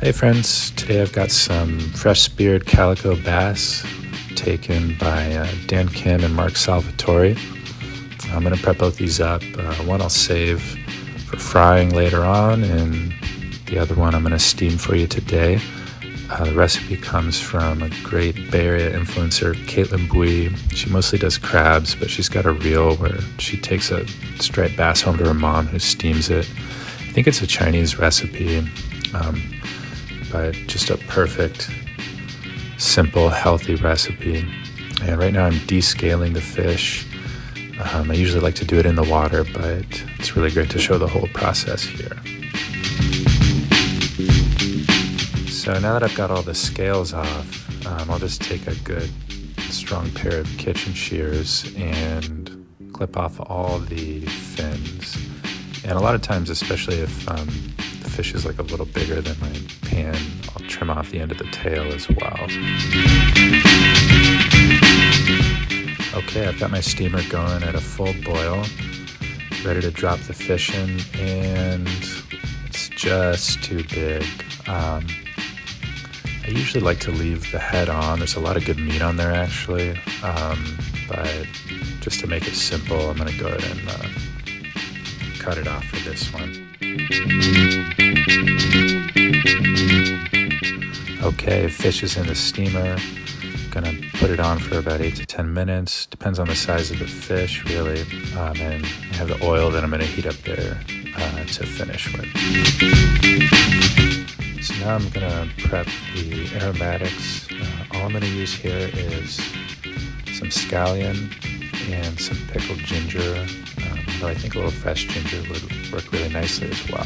Hey friends, today I've got some fresh speared Calico bass taken by Dan Kim and Mark Salvatore. I'm going to prep both these up. One I'll save for frying later on, and the other one I'm going to steam for you today. The recipe comes from a great Bay Area influencer, Caitlin Bui. She mostly does crabs, but she's got a reel where she takes a striped bass home to her mom who steams it. I think it's a Chinese recipe, but just a perfect, simple, healthy recipe. And right now I'm descaling the fish. I usually like to do it in the water, but it's really great to show the whole process here. So now that I've got all the scales off, I'll just take a good strong pair of kitchen shears and clip off all the fins. And a lot of times, especially if the fish is like a little bigger than my pan, I'll trim off the end of the tail as well. Okay, I've got my steamer going at a full boil, ready to drop the fish in, and it's just too big. I usually like to leave the head on. There's a lot of good meat on there actually, but just to make it simple, I'm going to go ahead and cut it off for this one. Okay, fish is in the steamer. Gonna put it on for about 8 to 10 minutes. Depends on the size of the fish, really. And I have the oil that I'm gonna heat up there to finish with. So now I'm gonna prep the aromatics. All I'm gonna use here is some scallion and some pickled ginger. Though I think a little fresh ginger would work really nicely as well.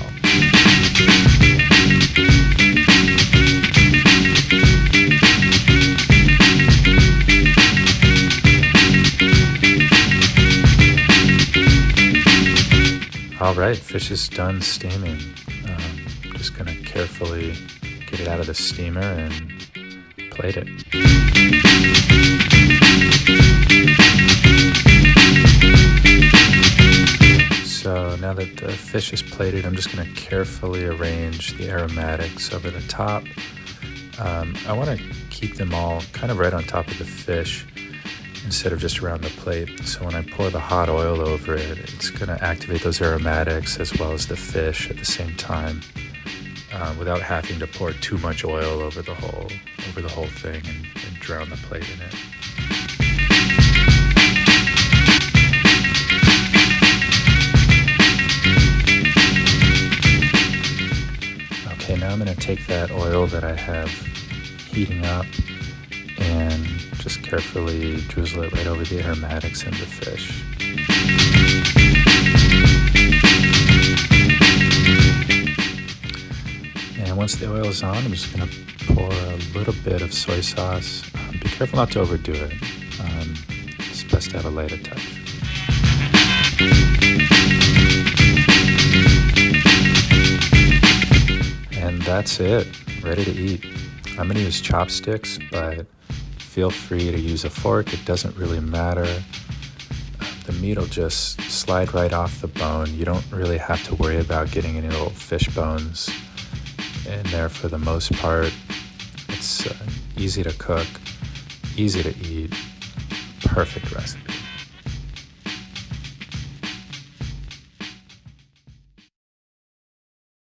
All right, fish is done steaming. Just gonna carefully get it out of the steamer and plate it. So now that the fish is plated, I'm just gonna carefully arrange the aromatics over the top. I wanna keep them all kind of right on top of the fish instead of just around the plate. So when I pour the hot oil over it, it's gonna activate those aromatics as well as the fish at the same time, without having to pour too much oil over the whole thing and drown the plate in it. Okay, now I'm gonna take that oil that I have heating up and just carefully drizzle it right over the aromatics and the fish. And once the oil is on, I'm just going to pour a little bit of soy sauce. Be careful not to overdo it. It's best to have a lighter touch. And that's it. Ready to eat. I'm going to use chopsticks, but feel free to use a fork. It doesn't really matter. The meat will just slide right off the bone. You don't really have to worry about getting any little fish bones in there for the most part. It's easy to cook, easy to eat, perfect recipe.